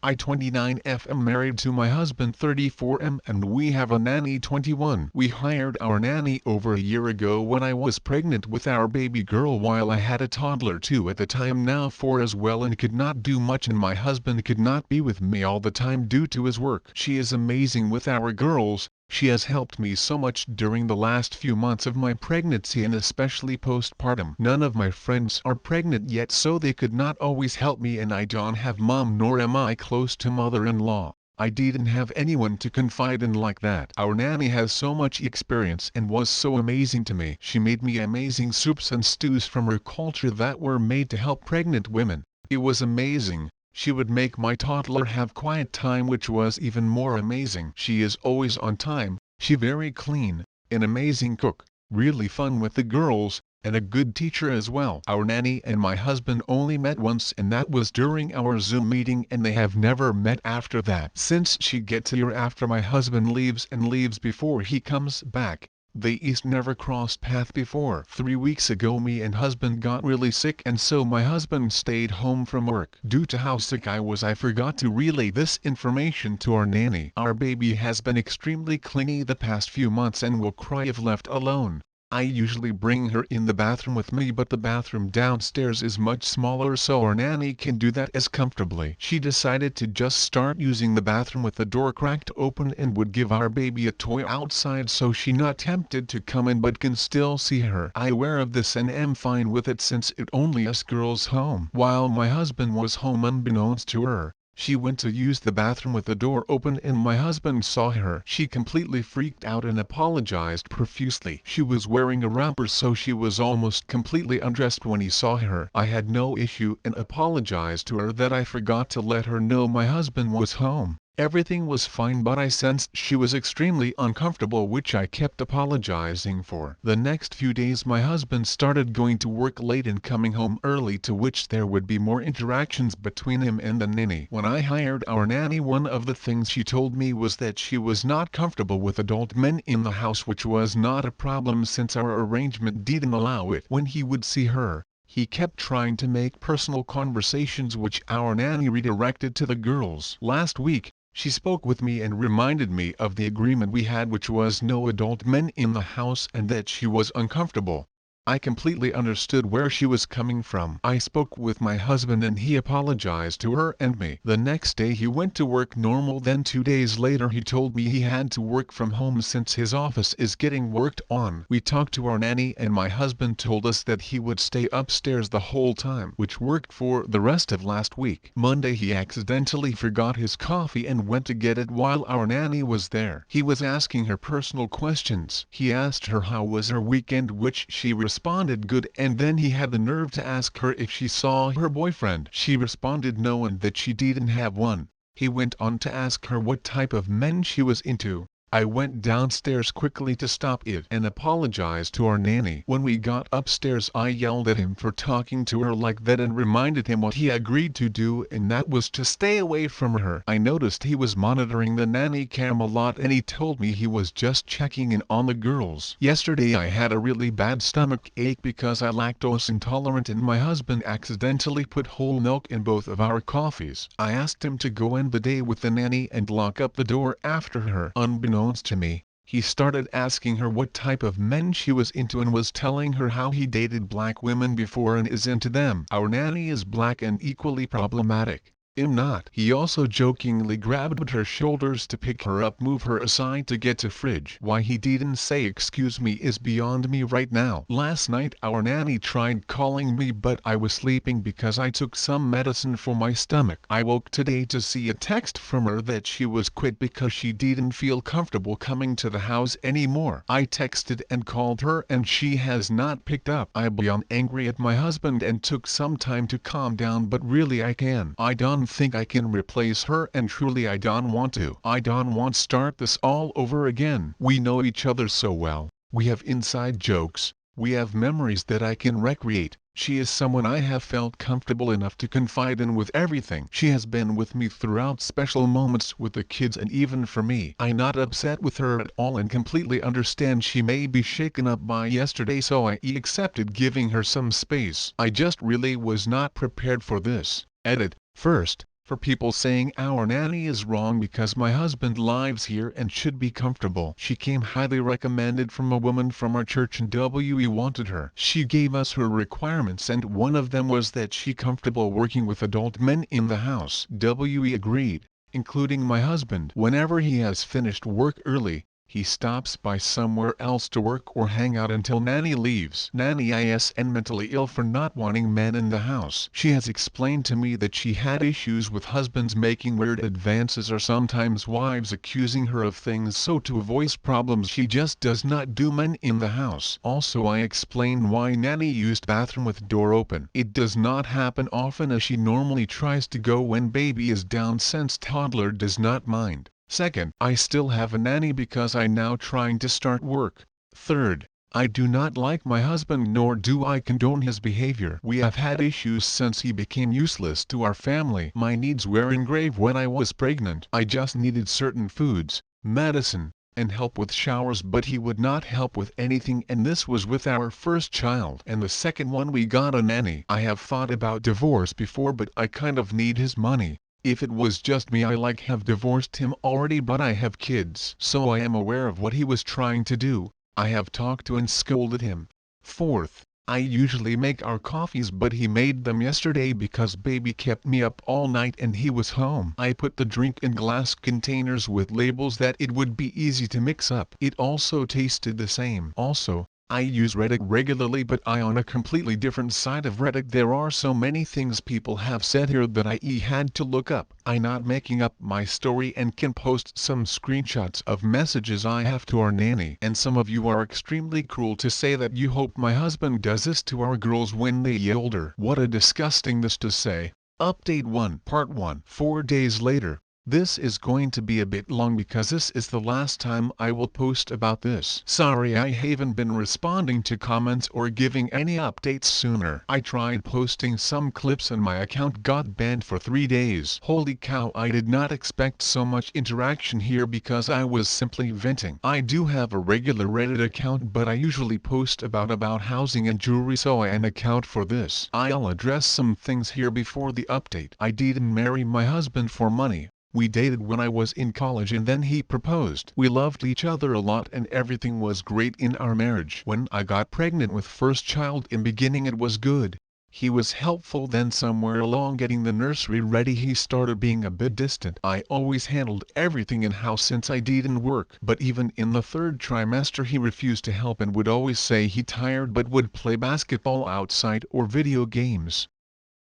I 29F am married to my husband 34M and we have a nanny 21. We hired our nanny over a year ago when I was pregnant with our baby girl while I had a toddler 2 at the time, now 4 as well, and could not do much, and my husband could not be with me all the time due to his work. She is amazing with our girls. She has helped me so much during the last few months of my pregnancy and especially postpartum. None of my friends are pregnant yet, so they could not always help me, and I don't have mom nor am I close to mother-in-law. I didn't have anyone to confide in like that. Our nanny has so much experience and was so amazing to me. She made me amazing soups and stews from her culture that were made to help pregnant women. It was amazing. She would make my toddler have quiet time, which was even more amazing. She is always on time, she very clean, an amazing cook, really fun with the girls, and a good teacher as well. Our nanny and my husband only met once, and that was during our Zoom meeting, and they have never met after that. Since she gets here after my husband leaves and leaves before he comes back, they never crossed path before. 3 weeks ago me and husband got really sick, and so my husband stayed home from work. Due to how sick I was, I forgot to relay this information to our nanny. Our baby has been extremely clingy the past few months and will cry if left alone. I usually bring her in the bathroom with me, but the bathroom downstairs is much smaller, so our nanny can do that as comfortably. She decided to just start using the bathroom with the door cracked open and would give our baby a toy outside, so she not tempted to come in but can still see her. I aware of this and am fine with it since it only us girls home. While my husband was home, unbeknownst to her, she went to use the bathroom with the door open and my husband saw her. She completely freaked out and apologized profusely. She was wearing a wrapper, so she was almost completely undressed when he saw her. I had no issue and apologized to her that I forgot to let her know my husband was home. Everything was fine, but I sensed she was extremely uncomfortable, which I kept apologizing for. The next few days my husband started going to work late and coming home early, to which there would be more interactions between him and the nanny. When I hired our nanny, one of the things she told me was that she was not comfortable with adult men in the house, which was not a problem since our arrangement didn't allow it. When he would see her, he kept trying to make personal conversations, which our nanny redirected to the girls. Last week, she spoke with me and reminded me of the agreement we had, which was no adult men in the house, and that she was uncomfortable. I completely understood where she was coming from. I spoke with my husband and he apologized to her and me. The next day he went to work normal, then 2 days later he told me he had to work from home since his office is getting worked on. We talked to our nanny and my husband told us that he would stay upstairs the whole time, which worked for the rest of last week. Monday he accidentally forgot his coffee and went to get it while our nanny was there. He was asking her personal questions. He asked her how was her weekend, which she responded good, and then he had the nerve to ask her if she saw her boyfriend. She responded no and that she didn't have one. He went on to ask her what type of men she was into. I went downstairs quickly to stop it and apologized to our nanny. When we got upstairs I yelled at him for talking to her like that and reminded him what he agreed to do, and that was to stay away from her. I noticed he was monitoring the nanny cam a lot and he told me he was just checking in on the girls. Yesterday I had a really bad stomach ache because I'm lactose intolerant and my husband accidentally put whole milk in both of our coffees. I asked him to go end the day with the nanny and lock up the door after her. Unbeknownst to me, he started asking her what type of men she was into and was telling her how he dated black women before and is into them. Our nanny is black and equally problematic. I'm not. He also jokingly grabbed her shoulders to pick her up, move her aside to get to fridge. Why he didn't say excuse me is beyond me right now. Last night our nanny tried calling me, but I was sleeping because I took some medicine for my stomach. I woke today to see a text from her that she was quit because she didn't feel comfortable coming to the house anymore. I texted and called her and she has not picked up. I'm beyond angry at my husband and took some time to calm down, but really I don't think I can replace her, and truly I don't want to. I don't want to start this all over again. We know each other so well. We have inside jokes. We have memories that I can recreate. She is someone I have felt comfortable enough to confide in with everything. She has been with me throughout special moments with the kids and even for me. I'm not upset with her at all and completely understand she may be shaken up by yesterday, so I accepted giving her some space. I just really was not prepared for this. Edit. First, For people saying our nanny is wrong because my husband lives here and should be comfortable. She came highly recommended from a woman from our church and we wanted her. She gave us her requirements and one of them was that she comfortable working with adult men in the house. We agreed, including my husband. Whenever he has finished work early, he stops by somewhere else to work or hang out until nanny leaves. Nanny is mentally ill for not wanting men in the house. She has explained to me that she had issues with husbands making weird advances or sometimes wives accusing her of things, so to avoid problems she just does not do men in the house. Also I explained why nanny used bathroom with door open. It does not happen often as she normally tries to go when baby is down since toddler does not mind. Second, I still have a nanny because I now trying to start work. Third, I do not like my husband nor do I condone his behavior. We have had issues since he became useless to our family. My needs were in grave when I was pregnant. I just needed certain foods, medicine, and help with showers, but he would not help with anything, and this was with our first child. And the second one we got a nanny. I have thought about divorce before but I kind of need his money. If it was just me I have divorced him already, but I have kids. So I am aware of what he was trying to do. I have talked to and scolded him. Fourth, I usually make our coffees but he made them yesterday because baby kept me up all night and he was home. I put the drink in glass containers with labels that it would be easy to mix up. It also tasted the same. Also, I use Reddit regularly but I on a completely different side of Reddit. There are so many things people have said here that I had to look up. I not making up my story and can post some screenshots of messages I have to our nanny. And some of you are extremely cruel to say that you hope my husband does this to our girls when they older. What a disgusting this to say. Update 1 Part 1 4 days later. This is going to be a bit long because this is the last time I will post about this. Sorry I haven't been responding to comments or giving any updates sooner. I tried posting some clips and my account got banned for 3 days. Holy cow, I did not expect so much interaction here because I was simply venting. I do have a regular Reddit account but I usually post about housing and jewelry, so I an account for this. I'll address some things here before the update. I didn't marry my husband for money. We dated when I was in college and then he proposed. We loved each other a lot and everything was great in our marriage. When I got pregnant with first child in beginning it was good. He was helpful, then somewhere along getting the nursery ready he started being a bit distant. I always handled everything in house since I didn't work. But even in the third trimester he refused to help and would always say he tired but would play basketball outside or video games.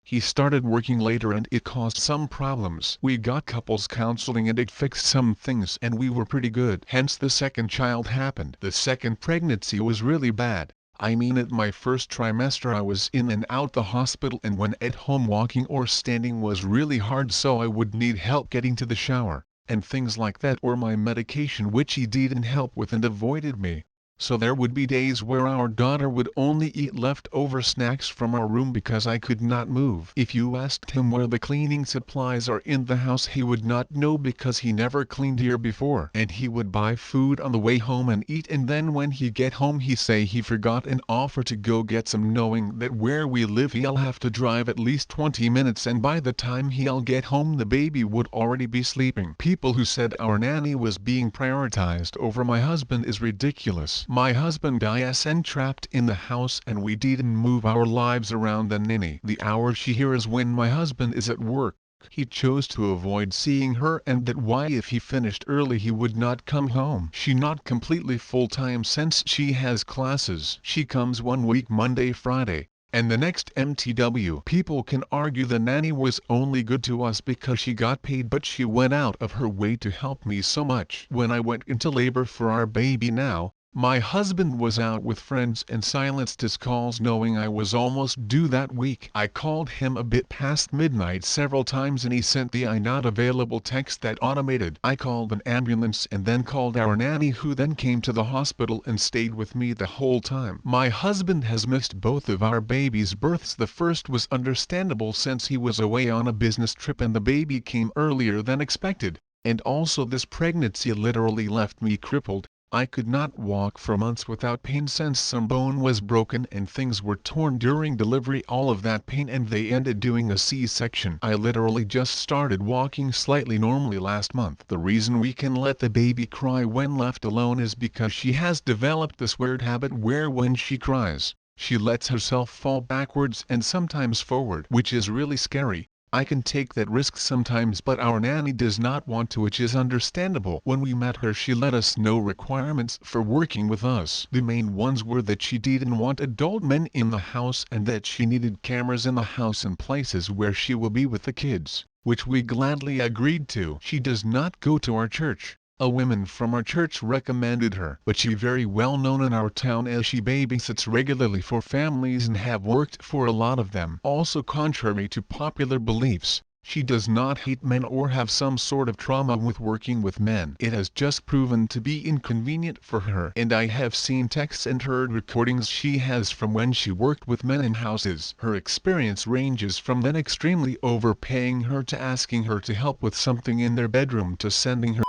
He started working later and it caused some problems. We got couples counseling and it fixed some things and we were pretty good. Hence the second child happened. The second pregnancy was really bad. I mean at my first trimester I was in and out the hospital, and when at home walking or standing was really hard, so I would need help getting to the shower, and things like that, or my medication which he didn't help with and avoided me. So there would be days where our daughter would only eat leftover snacks from our room because I could not move. If you asked him where the cleaning supplies are in the house he would not know because he never cleaned here before. And he would buy food on the way home and eat, and then when he get home he say he forgot and offer to go get some, knowing that where we live he'll have to drive at least 20 minutes and by the time he'll get home the baby would already be sleeping. People who said our nanny was being prioritized over my husband is ridiculous. My husband isn't trapped in the house and we didn't move our lives around the nanny. The hour she here is when my husband is at work. He chose to avoid seeing her, and that why if he finished early he would not come home. She not completely full-time since she has classes. She comes 1 week Monday Friday, and the next MTW. People can argue the nanny was only good to us because she got paid, but she went out of her way to help me so much. When I went into labor for our baby now, my husband was out with friends and silenced his calls knowing I was almost due that week. I called him a bit past midnight several times and he sent the "I not available" text that automated. I called an ambulance and then called our nanny, who then came to the hospital and stayed with me the whole time. My husband has missed both of our babies' births. The first was understandable since he was away on a business trip and the baby came earlier than expected. And also this pregnancy literally left me crippled. I could not walk for months without pain since some bone was broken and things were torn during delivery. All of that pain, and they ended doing a C-section. I literally just started walking slightly normally last month. The reason we can let the baby cry when left alone is because she has developed this weird habit where when she cries, she lets herself fall backwards and sometimes forward, which is really scary. I can take that risk sometimes, but our nanny does not want to, which is understandable. When we met her, she let us know requirements for working with us. The main ones were that she didn't want adult men in the house and that she needed cameras in the house and places where she will be with the kids, which we gladly agreed to. She does not go to our church. A woman from our church recommended her, but she very well known in our town as she babysits regularly for families and have worked for a lot of them. Also, contrary to popular beliefs, she does not hate men or have some sort of trauma with working with men. It has just proven to be inconvenient for her, and I have seen texts and heard recordings she has from when she worked with men in houses. Her experience ranges from them extremely overpaying her to asking her to help with something in their bedroom to sending her.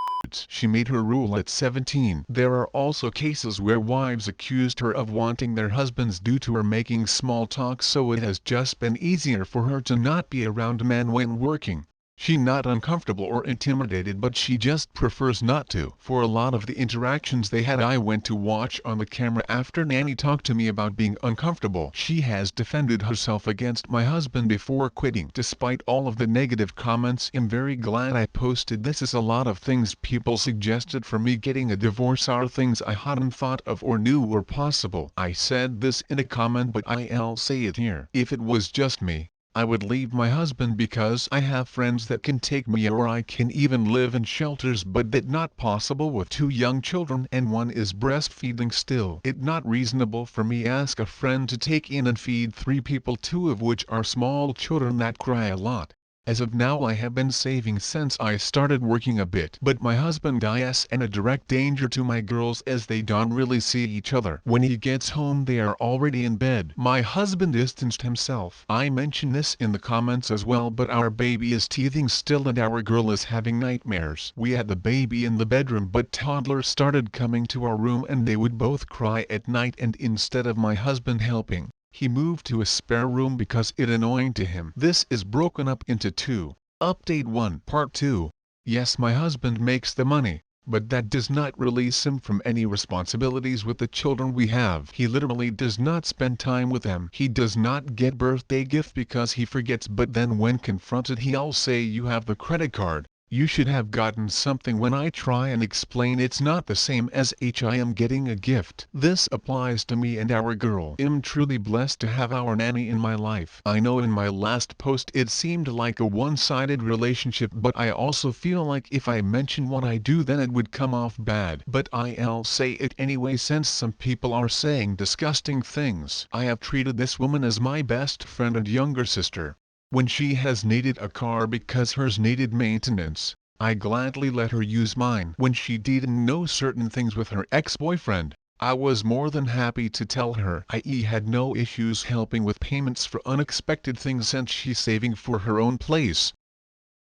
She made her rule at 17. There are also cases where wives accused her of wanting their husbands due to her making small talk, so it has just been easier for her to not be around men when working. She's not uncomfortable or intimidated, but she just prefers not to. For a lot of the interactions they had, I went to watch on the camera after Nanny talked to me about being uncomfortable. She has defended herself against my husband before quitting. Despite all of the negative comments, I'm very glad I posted this, as a lot of things people suggested for me getting a divorce are things I hadn't thought of or knew were possible. I said this in a comment, but I'll say it here. If it was just me, I would leave my husband because I have friends that can take me, or I can even live in shelters, but that's not possible with 2 young children and one is breastfeeding still. It's not reasonable for me ask a friend to take in and feed 3 people, 2 of which are small children that cry a lot. As of now, I have been saving since I started working a bit, but my husband is in a direct danger to my girls as they don't really see each other. When he gets home, they are already in bed. My husband distanced himself. I mention this in the comments as well, but our baby is teething still and our girl is having nightmares. We had the baby in the bedroom, but toddlers started coming to our room and they would both cry at night, and instead of my husband helping, he moved to a spare room because it's annoying to him. This is broken up into 2. Update 1. Part 2. Yes, my husband makes the money, but that does not release him from any responsibilities with the children we have. He literally does not spend time with them. He does not get birthday gift because he forgets, but then when confronted he'll say, "You have the credit card. You should have gotten something." When I try and explain it's not the same as I am getting a gift. This applies to me and our girl. I'm truly blessed to have our nanny in my life. I know in my last post it seemed like a one-sided relationship, but I also feel like if I mention what I do then it would come off bad. But I'll say it anyway since some people are saying disgusting things. I have treated this woman as my best friend and younger sister. When she has needed a car because hers needed maintenance, I gladly let her use mine. When she didn't know certain things with her ex-boyfriend, I was more than happy to tell her. I had no issues helping with payments for unexpected things since she's saving for her own place.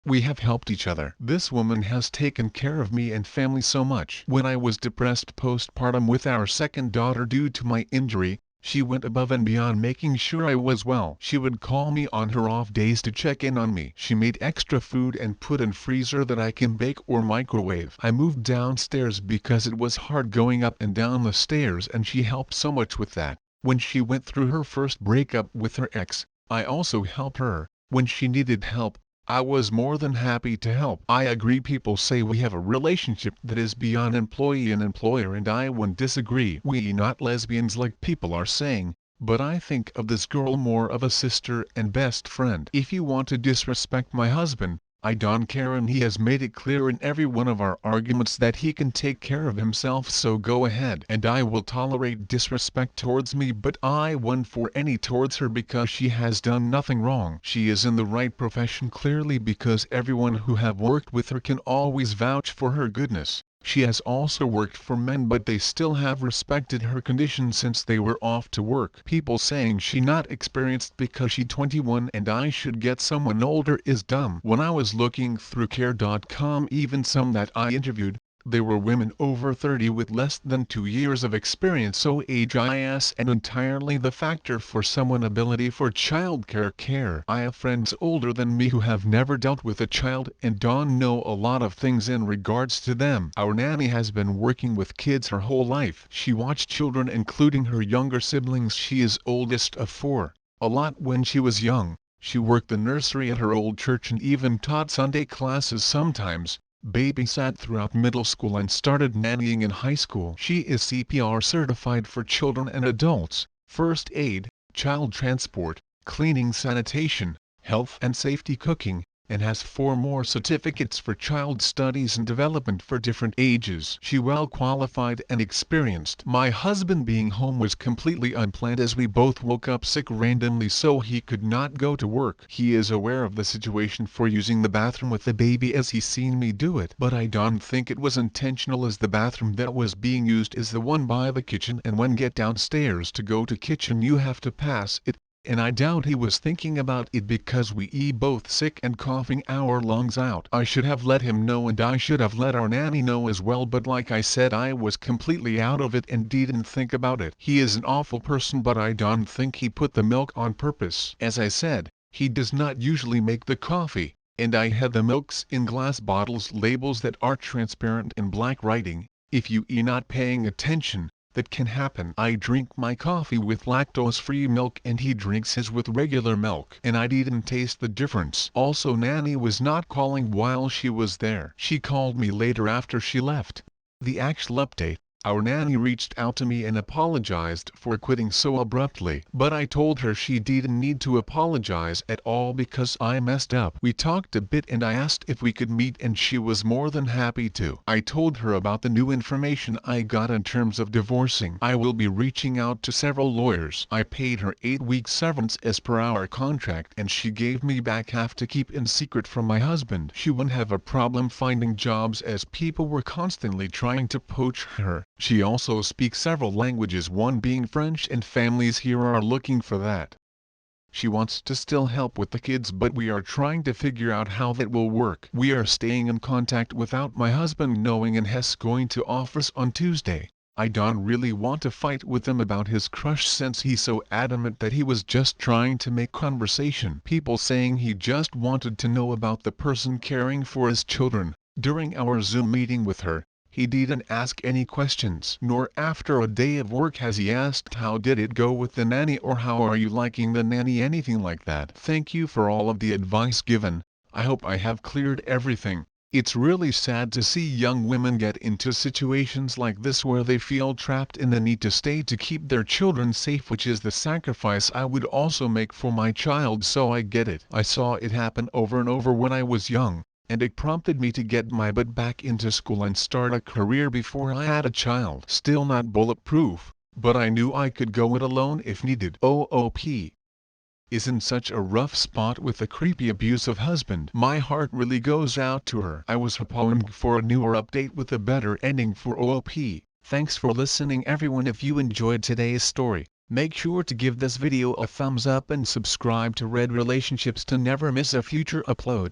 We have helped each other. This woman has taken care of me and family so much. When I was depressed postpartum with our second daughter due to my injury, she went above and beyond making sure I was well. She would call me on her off days to check in on me. She made extra food and put in freezer that I can bake or microwave. I moved downstairs because it was hard going up and down the stairs, and she helped so much with that. When she went through her first breakup with her ex, I also helped her. When she needed help, I was more than happy to help. I agree people say we have a relationship that is beyond employee and employer, and I wouldn't disagree. We not lesbians like people are saying, but I think of this girl more of a sister and best friend. If you want to disrespect my husband, I don't care, and he has made it clear in every one of our arguments that he can take care of himself, so go ahead. And I will tolerate disrespect towards me, but I won't for any towards her because she has done nothing wrong. She is in the right profession clearly, because everyone who have worked with her can always vouch for her goodness. She has also worked for men, but they still have respected her condition since they were off to work. People saying she not experienced because she 21 and I should get someone older is dumb. When I was looking through care.com, even some that I interviewed, They were women over 30 with less than 2 years of experience, so age is an entirely the factor for someone ability for childcare care. I have friends older than me who have never dealt with a child and don't know a lot of things in regards to them. Our nanny has been working with kids her whole life. She watched children including her younger siblings. She is oldest of 4. A lot when she was young. She worked the nursery at her old church and even taught Sunday classes sometimes, babysat throughout middle school and started nannying in high school. She is CPR certified for children and adults, first aid, child transport, cleaning, sanitation, health and safety, cooking, and has 4 more certificates for child studies and development for different ages. She well qualified and experienced. My husband being home was completely unplanned as we both woke up sick randomly, so he could not go to work. He is aware of the situation for using the bathroom with the baby as he's seen me do it, but I don't think it was intentional as the bathroom that was being used is the one by the kitchen, and when get downstairs to go to kitchen you have to pass it. And I doubt he was thinking about it because we both sick and coughing our lungs out. I should have let him know and I should have let our nanny know as well, but like I said, I was completely out of it and didn't think about it. He is an awful person, but I don't think he put the milk on purpose. As I said, he does not usually make the coffee, and I had the milks in glass bottles, labels that are transparent in black writing. If you are not paying attention, that can happen. I drink my coffee with lactose-free milk and he drinks his with regular milk, and I didn't taste the difference. Also, nanny was not calling while she was there. She called me later after she left. The actual update: our nanny reached out to me and apologized for quitting so abruptly, but I told her she didn't need to apologize at all because I messed up. We talked a bit and I asked if we could meet and she was more than happy to. I told her about the new information I got in terms of divorcing. I will be reaching out to several lawyers. I paid her 8-week severance as per our contract and she gave me back half to keep in secret from my husband. She wouldn't have a problem finding jobs as people were constantly trying to poach her. She also speaks several languages, one being French, and families here are looking for that. She wants to still help with the kids, but we are trying to figure out how that will work. We are staying in contact without my husband knowing, and Hess going to office on Tuesday. I don't really want to fight with him about his crush since he's so adamant that he was just trying to make conversation. People saying he just wanted to know about the person caring for his children. During our Zoom meeting with her, he didn't ask any questions, nor after a day of work has he asked how did it go with the nanny or how are you liking the nanny, anything like that. Thank you for all of the advice given. I hope I have cleared everything. It's really sad to see young women get into situations like this where they feel trapped in the need to stay to keep their children safe, which is the sacrifice I would also make for my child, so I get it. I saw it happen over and over when I was young, and it prompted me to get my butt back into school and start a career before I had a child. Still not bulletproof, but I knew I could go it alone if needed. OOP is in such a rough spot with a creepy abusive husband. My heart really goes out to her. I was hoping for a newer update with a better ending for OOP. Thanks for listening everyone. If you enjoyed today's story, make sure to give this video a thumbs up and subscribe to Red Relationships to never miss a future upload.